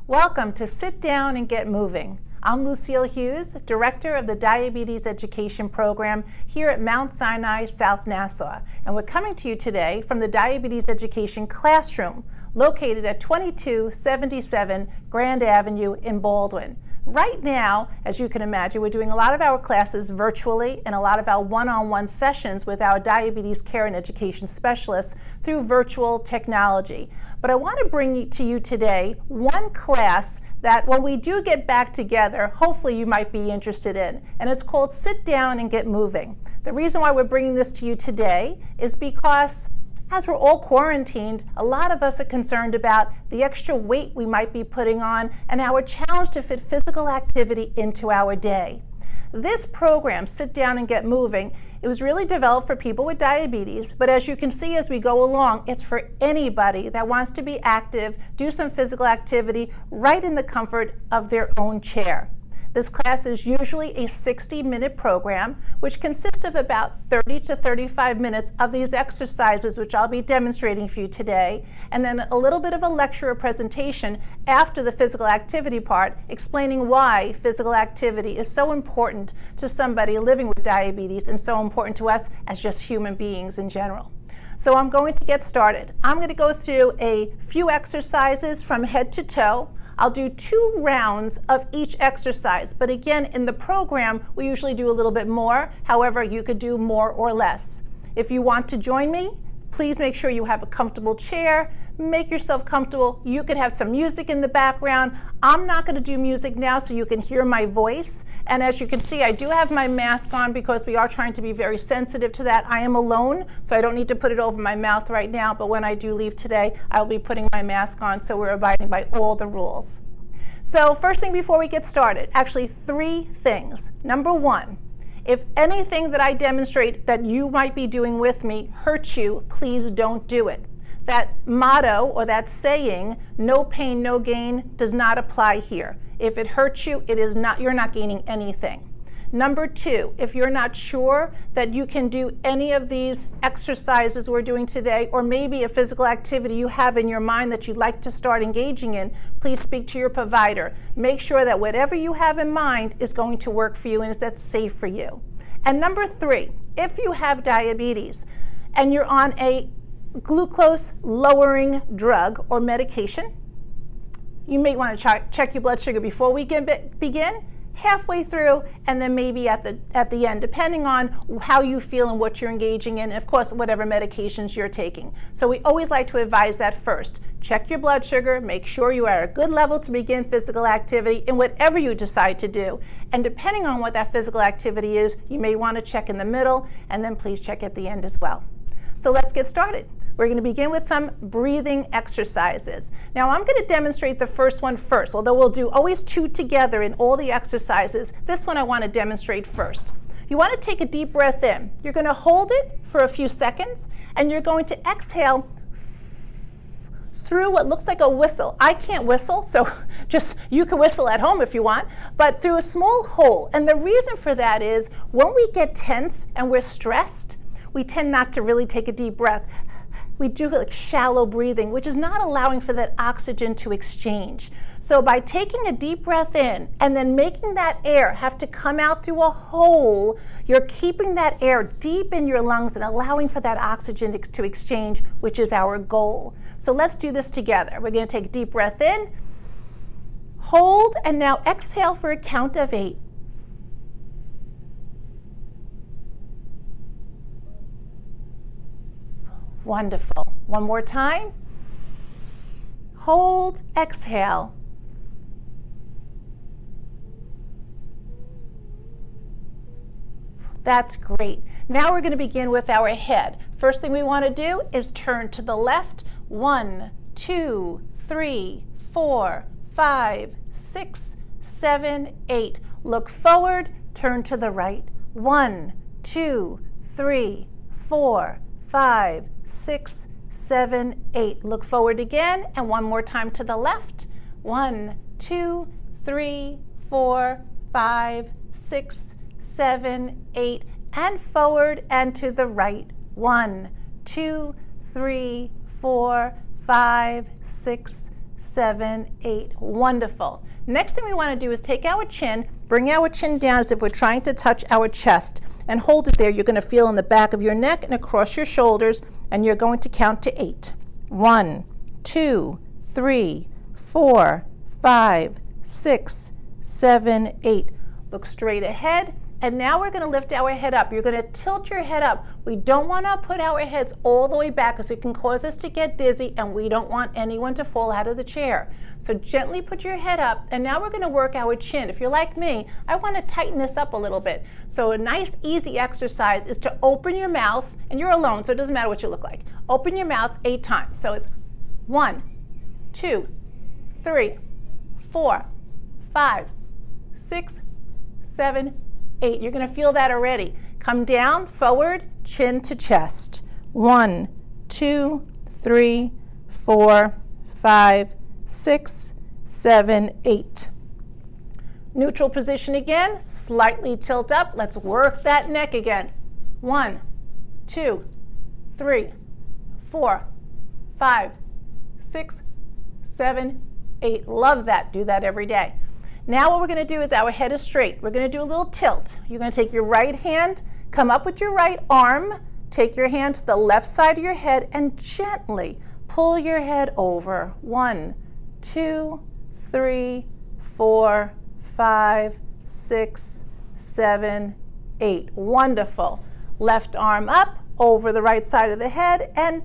Welcome to Sit Down and Get Moving. I'm Lucille Hughes, Director of the Diabetes Education Program here at Mount Sinai, South Nassau. And we're coming to you today from the Diabetes Education Classroom, located at 2277 Grand Avenue in Baldwin. Right now, as you can imagine, we're doing a lot of our classes virtually and a lot of our one-on-one sessions with our diabetes care and education specialists through virtual technology. But I want to bring to you today one class that when we do get back together, hopefully you might be interested in, and it's called Sit Down and Get Moving. The reason why we're bringing this to you today is because as we're all quarantined, a lot of us are concerned about the extra weight we might be putting on and our challenge to fit physical activity into our day. This program, Sit Down and Get Moving, it was really developed for people with diabetes, but as you can see as we go along, it's for anybody that wants to be active, do some physical activity right in the comfort of their own chair. This class is usually a 60-minute program, which consists of about 30 to 35 minutes of these exercises, which I'll be demonstrating for you today, and then a little bit of a lecture or presentation after the physical activity part, explaining why physical activity is so important to somebody living with diabetes and so important to us as just human beings in general. So I'm going to get started. I'm going to go through a few exercises from head to toe. I'll do 2 rounds of each exercise, but again, in the program, we usually do a little bit more. However, you could do more or less. If you want to join me, please make sure you have a comfortable chair. Make yourself comfortable. You could have some music in the background. I'm not going to do music now so you can hear my voice. And as you can see, I do have my mask on because we are trying to be very sensitive to that. I am alone, so I don't need to put it over my mouth right now, but when I do leave today, I'll be putting my mask on, so we're abiding by all the rules. So first thing before we get started, actually 3 things. Number 1, if anything that I demonstrate that you might be doing with me hurts you, please don't do it. That motto or that saying, no pain, no gain, does not apply here. If it hurts you, you're not gaining anything. Number 2, if you're not sure that you can do any of these exercises we're doing today, or maybe a physical activity you have in your mind that you'd like to start engaging in, please speak to your provider. Make sure that whatever you have in mind is going to work for you and is that safe for you. And number 3, if you have diabetes and you're on a glucose lowering drug or medication, you may want to check your blood sugar before we begin, halfway through, and then maybe at the end, depending on how you feel and what you're engaging in, and of course, whatever medications you're taking. So we always like to advise that first. Check your blood sugar, make sure you are at a good level to begin physical activity in whatever you decide to do. And depending on what that physical activity is, you may want to check in the middle, and then please check at the end as well. So let's get started. We're going to begin with some breathing exercises. Now I'm going to demonstrate the first one first, although we'll do always 2 together in all the exercises. This one I want to demonstrate first. You want to take a deep breath in. You're going to hold it for a few seconds, and you're going to exhale through what looks like a whistle. I can't whistle, so just you can whistle at home if you want, but through a small hole. And the reason for that is when we get tense and we're stressed, we tend not to really take a deep breath. We do like shallow breathing, which is not allowing for that oxygen to exchange. So by taking a deep breath in and then making that air have to come out through a hole, you're keeping that air deep in your lungs and allowing for that oxygen to exchange, which is our goal. So let's do this together. We're going to take a deep breath in, hold, and now exhale for a count of 8. Wonderful. One more time. Hold, exhale. That's great. Now we're going to begin with our head. First thing we want to do is turn to the left. 1, 2, 3, 4, 5, 6, 7, 8. Look forward, turn to the right. 1, 2, 3, 4, 5, 6, 7, 8. Look forward again, and one more time to the left. 1, 2, 3, 4, 5, 6, 7, 8, and forward and to the right. 1, 2, 3, 4, 5, 6, 7, 8. Wonderful. Next thing we want to do is take our chin, bring our chin down as if we're trying to touch our chest, and hold it there. You're going to feel in the back of your neck and across your shoulders, and you're going to count to 8. 1, 2, 3, 4, 5, 6, 7, 8. Look straight ahead. And now we're going to lift our head up. You're going to tilt your head up. We don't want to put our heads all the way back because it can cause us to get dizzy, and we don't want anyone to fall out of the chair. So gently put your head up, and now we're going to work our chin. If you're like me, I want to tighten this up a little bit. So a nice, easy exercise is to open your mouth, and you're alone, so it doesn't matter what you look like. Open your mouth 8 times. So it's 1, 2, 3, 4, 5, 6, 7, 8. You're going to feel that already. Come down, forward, chin to chest. 1, 2, 3, 4, 5, 6, 7, 8. Neutral position again, slightly tilt up. Let's work that neck again. 1, 2, 3, 4, 5, 6, 7, 8. Love that. Do that every day. Now what we're going to do is our head is straight. We're going to do a little tilt. You're going to take your right hand, come up with your right arm, take your hand to the left side of your head, and gently pull your head over. 1, 2, 3, 4, 5, 6, 7, 8. Wonderful. Left arm up over the right side of the head and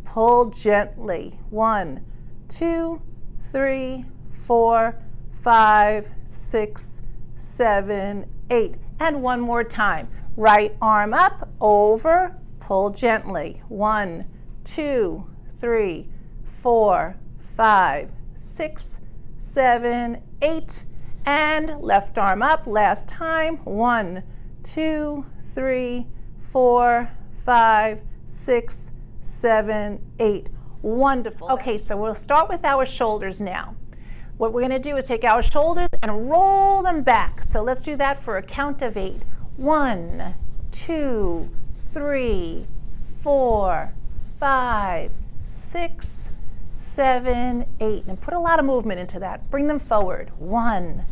pull gently. 1, 2, 3, 4, 5, 6, 7, 8. And one more time. Right arm up, over, pull gently. 1, 2, 3, 4, 5, 6, 7, 8. And left arm up, last time. 1, 2, 3, 4, 5, 6, 7, 8. Wonderful. Okay, so we'll start with our shoulders now. What we're going to do is take our shoulders and roll them back. So let's do that for a count of 8. 1, 2, 3, 4, 5, 6, 7, 8. And put a lot of movement into that. Bring them forward. 1,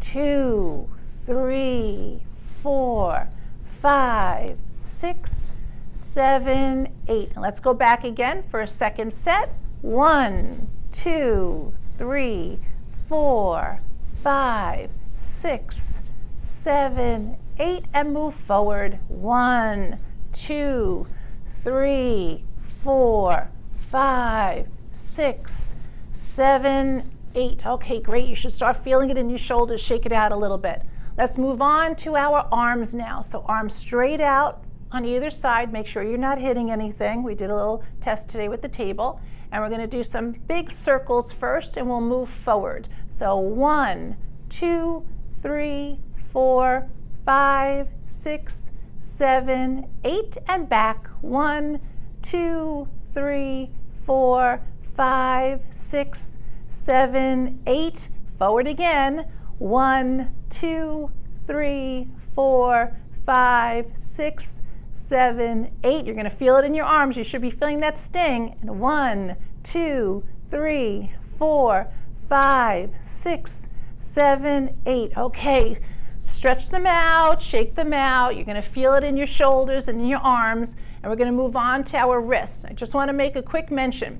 2, 3, 4, 5, 6, 7, 8. And let's go back again for a second set. 1, 2, 3, 4, 5, 6, 7, 8, and move forward. 1, 2, 3, 4, 5, 6, 7, 8. Okay, great. You should start feeling it in your shoulders. Shake it out a little bit. Let's move on to our arms now. So arms straight out on either side. Make sure you're not hitting anything. We did a little test today with the table. And we're going to do some big circles first, and we'll move forward. So 1, 2, 3, 4, 5, 6, 7, 8, and back. 1, 2, 3, 4, 5, 6, 7, 8. Forward again. 1, 2, 3, 4, 5, 6, 7, 8. You're going to feel it in your arms. You should be feeling that sting. And 1, 2, 3, 4, 5, 6, 7, 8. Okay, stretch them out, shake them out. You're going to feel it in your shoulders and in your arms. And we're going to move on to our wrists. I just want to make a quick mention.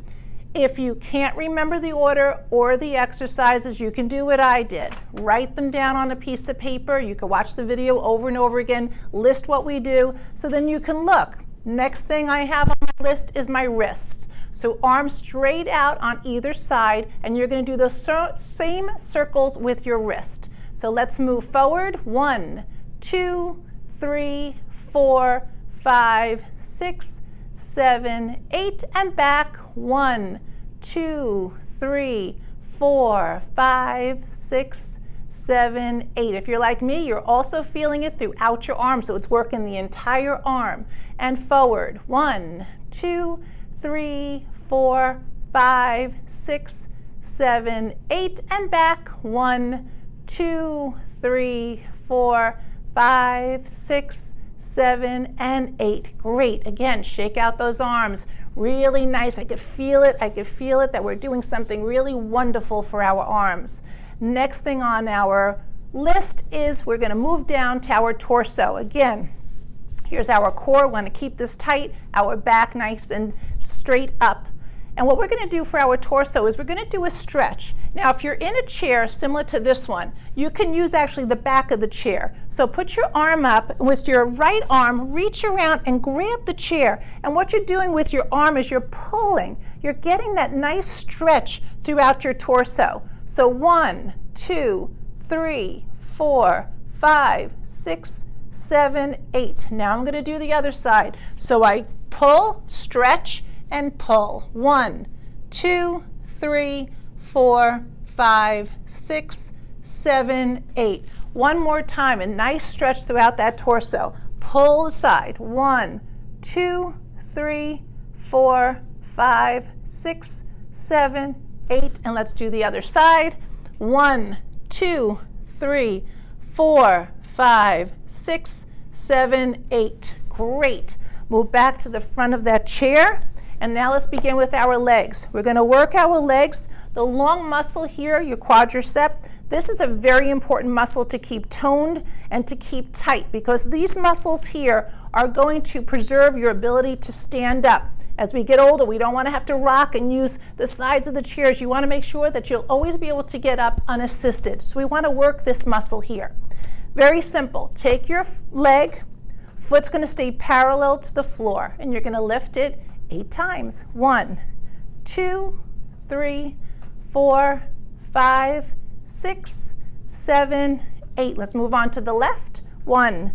If you can't remember the order or the exercises, you can do what I did. Write them down on a piece of paper. You can watch the video over and over again, list what we do, so then you can look. Next thing I have on my list is my wrists. So arms straight out on either side, and you're going to do the same circles with your wrist. So let's move forward. 1, 2, 3, 4, 5, 6, 7, 8, and back. 1, 2, 3, 4, 5, 6, 7, 8. If you're like me, you're also feeling it throughout your arm, so it's working the entire arm. And forward. 1, 2, 3, 4, 5, 6, 7, 8, and back. 1, 2, 3, 4, 5, 6, 7, and 8. Great. Again, shake out those arms. Really nice. I could feel it. I could feel it that we're doing something really wonderful for our arms. Next thing on our list is we're going to move down to our torso. Again, here's our core. We want to keep this tight, our back nice and straight up. And what we're going to do for our torso is we're going to do a stretch. Now, if you're in a chair similar to this one, you can use actually the back of the chair. So put your arm up, and with your right arm, reach around and grab the chair. And what you're doing with your arm is you're pulling. You're getting that nice stretch throughout your torso. So 1, 2, 3, 4, 5, 6, 7, 8. Now I'm going to do the other side. So I pull, stretch, and pull. 1, 2, 3, 4, 5, 6, 7, 8. One more time, a nice stretch throughout that torso. Pull aside. 1, 2, 3, 4, 5, 6, 7, 8. And let's do the other side. 1, 2, 3, 4, 5, 6, 7, 8. Great. Move back to the front of that chair. And now let's begin with our legs. We're going to work our legs. The long muscle here, your quadricep, this is a very important muscle to keep toned and to keep tight, because these muscles here are going to preserve your ability to stand up. As we get older, we don't want to have to rock and use the sides of the chairs. You want to make sure that you'll always be able to get up unassisted. So we want to work this muscle here. Very simple. Take your leg, foot's going to stay parallel to the floor, and you're going to lift it 8 times. 1, 2, 3, 4, 5, 6, 7, 8. Let's move on to the left. 1,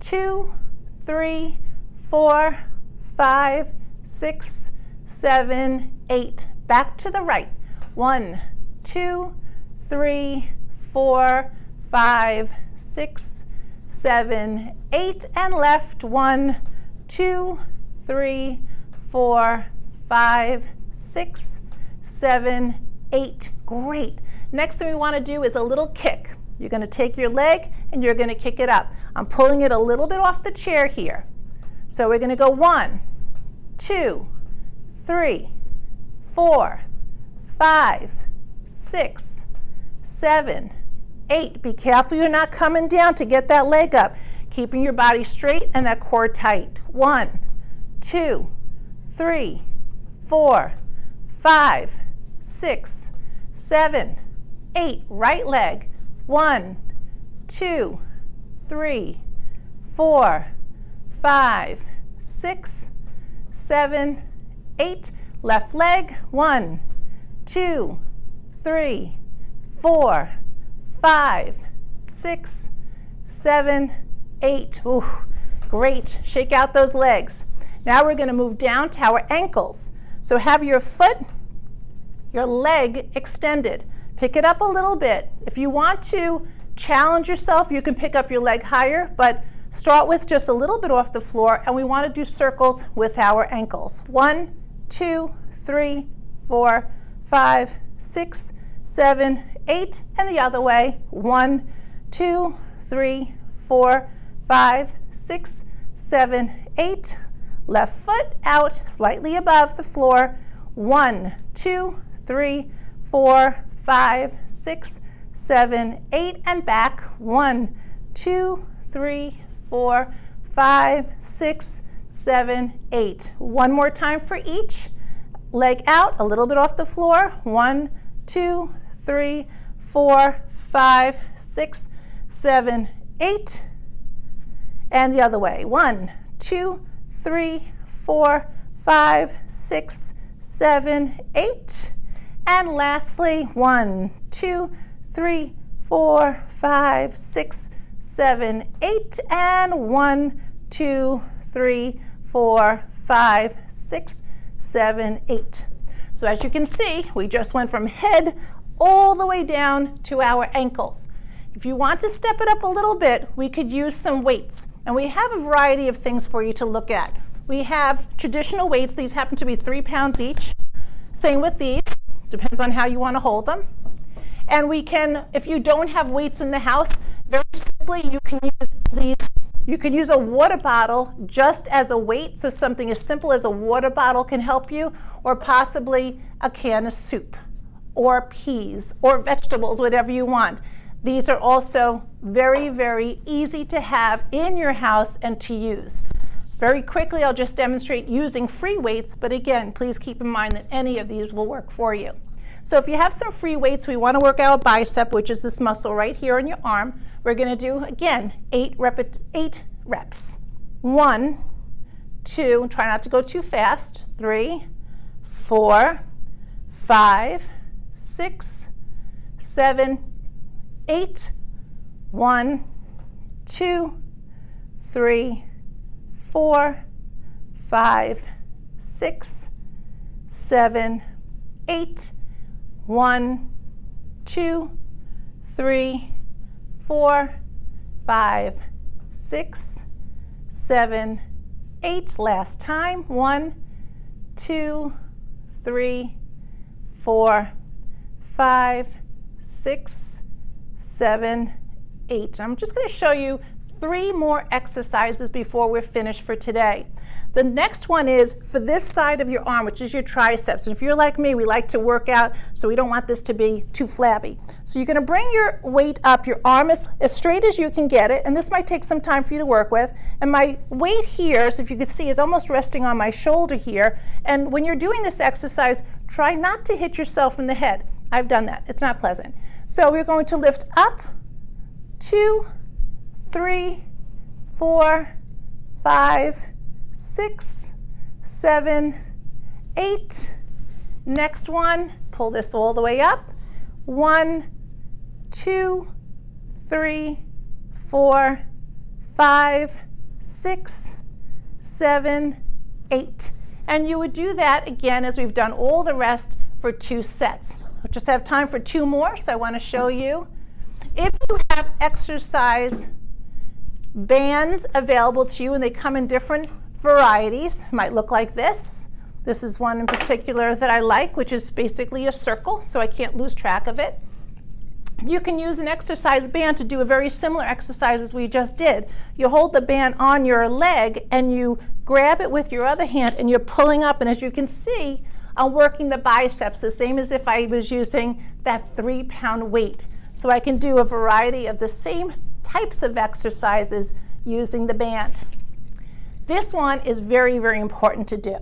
2, 3, 4, 5, 6, 7, 8. Back to the right. 1, 2, 3, 4, 5, 6, 7, 8. And left. 1, 2, 3, 4, 5, 6, 7, 8. Great. Next thing we want to do is a little kick. You're going to take your leg and you're going to kick it up. I'm pulling it a little bit off the chair here. So we're going to go 1, 2, 3, 4, 5, 6, 7, 8. Be careful you're not coming down to get that leg up. Keeping your body straight and that core tight. 1, 2, 3, 4, 5, 6, 7, 8. Right leg. 1, 2, 3, 4, 5, 6, 7, 8. Left leg. 1, 2, 3, 4, 5, 6, 7, 8. Ooh, great. Shake out those legs. Now we're going to move down to our ankles. So have your foot, your leg extended. Pick it up a little bit. If you want to challenge yourself, you can pick up your leg higher, but start with just a little bit off the floor, and we want to do circles with our ankles. 1, 2, 3, 4, 5, 6, 7, 8, and the other way. 1, 2, 3, 4, 5, 6, 7, 8. Left foot out slightly above the floor. 1, 2, 3, 4, 5, 6, 7, 8, and back. 1, 2, 3, 4, 5, 6, 7, 8. One more time for each. Leg out, a little bit off the floor. 1, 2, 3, 4, 5, 6, 7, 8. And the other way. 1, 2, 3, 4, 5, 6, 7, 8. And lastly, 1, 2, 3, 4, 5, 6, 7, 8. And 1, 2, 3, 4, 5, 6, 7, 8. So as you can see, we just went from head all the way down to our ankles. If you want to step it up a little bit, we could use some weights. And we have a variety of things for you to look at. We have traditional weights. These happen to be 3 pounds each. Same with these. Depends on how you want to hold them. And we can, if you don't have weights in the house, very simply you can use these You can use a water bottle just as a weight, so something as simple as a water bottle can help you, or possibly a can of soup, or peas, or vegetables, whatever you want. These are also very, very easy to have in your house and to use. Very quickly, I'll just demonstrate using free weights, but again, please keep in mind that any of these will work for you. So if you have some free weights, we want to work our bicep, which is this muscle right here on your arm. We're going to do, again, 8 reps. 1, 2, try not to go too fast, 3, 4, 5, 6, 7, 8, 1, 2, 3, 4, 5, 6, 7, 8, 1, 2, 3, 4, 5, 6, 7, 8. Last time. 1, 2, 3, 4, 5, 6, 7, 8. I'm just going to show you 3 more exercises before we're finished for today. The next one is for this side of your arm, which is your triceps. And if you're like me, we like to work out, so we don't want this to be too flabby. So you're going to bring your weight up, your arm as straight as you can get it, and this might take some time for you to work with. And my weight here, so if you can see, is almost resting on my shoulder here. And when you're doing this exercise, try not to hit yourself in the head. I've done that. It's not pleasant. So we're going to lift up, 2, 3, 4, 5, 6, 7, 8. Next one, pull this all the way up. 1, 2, 3, 4, 5, 6, 7, 8. And you would do that again as we've done all the rest for 2 sets. We'll just have time for 2 more, so I want to show you. If you have exercise bands available to you and they come in different varieties, might look like this. This is one in particular that I like, which is basically a circle, so I can't lose track of it. You can use an exercise band to do a very similar exercise as we just did. You hold the band on your leg and you grab it with your other hand and you're pulling up, and as you can see, I'm working the biceps the same as if I was using that 3-pound weight. So I can do a variety of the same types of exercises using the band. This one is very, very important to do.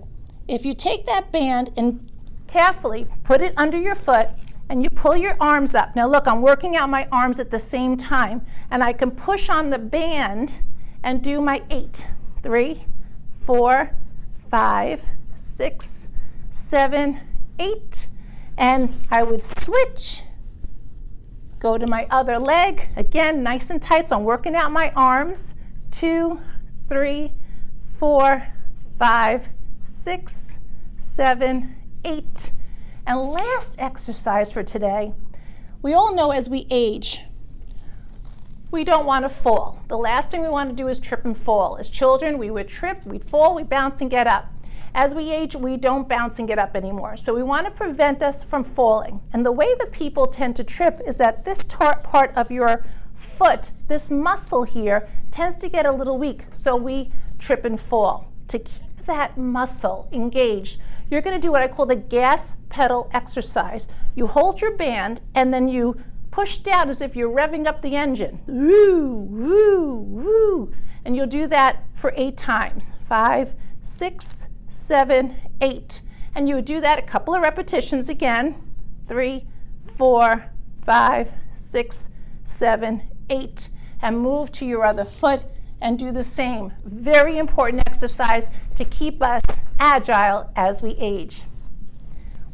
If you take that band and carefully put it under your foot and you pull your arms up. Now look, I'm working out my arms at the same time, and I can push on the band and do my 8. 3, 4, 5, 6, 7, 8. And I would switch, go to my other leg. Again, nice and tight, so I'm working out my arms. 2, 3, 4, 5, 6, 7, 8. And last exercise for today, we all know as we age, we don't want to fall. The last thing we want to do is trip and fall. As children, we would trip, we'd fall, we'd bounce and get up. As we age, we don't bounce and get up anymore. So we want to prevent us from falling. And the way that people tend to trip is that this part of your foot, this muscle here, tends to get a little weak. So we trip and fall. To keep that muscle engaged, you're going to do what I call the gas pedal exercise. You hold your band and then you push down as if you're revving up the engine. Woo, woo, woo. And you'll do that for 8 times. 5, 6, 7, 8. And you would do that a couple of repetitions again. 3, 4, 5, 6, 7, 8. And move to your other foot and do the same. Very important exercise to keep us agile as we age.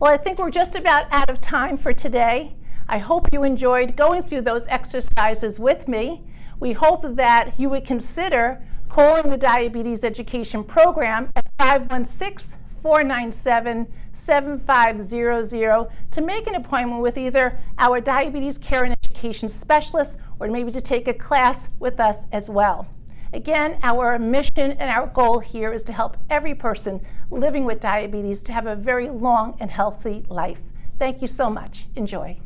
Well, I think we're just about out of time for today. I hope you enjoyed going through those exercises with me. We hope that you would consider calling the Diabetes Education Program at 516-497-7500 to make an appointment with either our Diabetes Care and Education Specialist or maybe to take a class with us as well. Again, our mission and our goal here is to help every person living with diabetes to have a very long and healthy life. Thank you so much. Enjoy.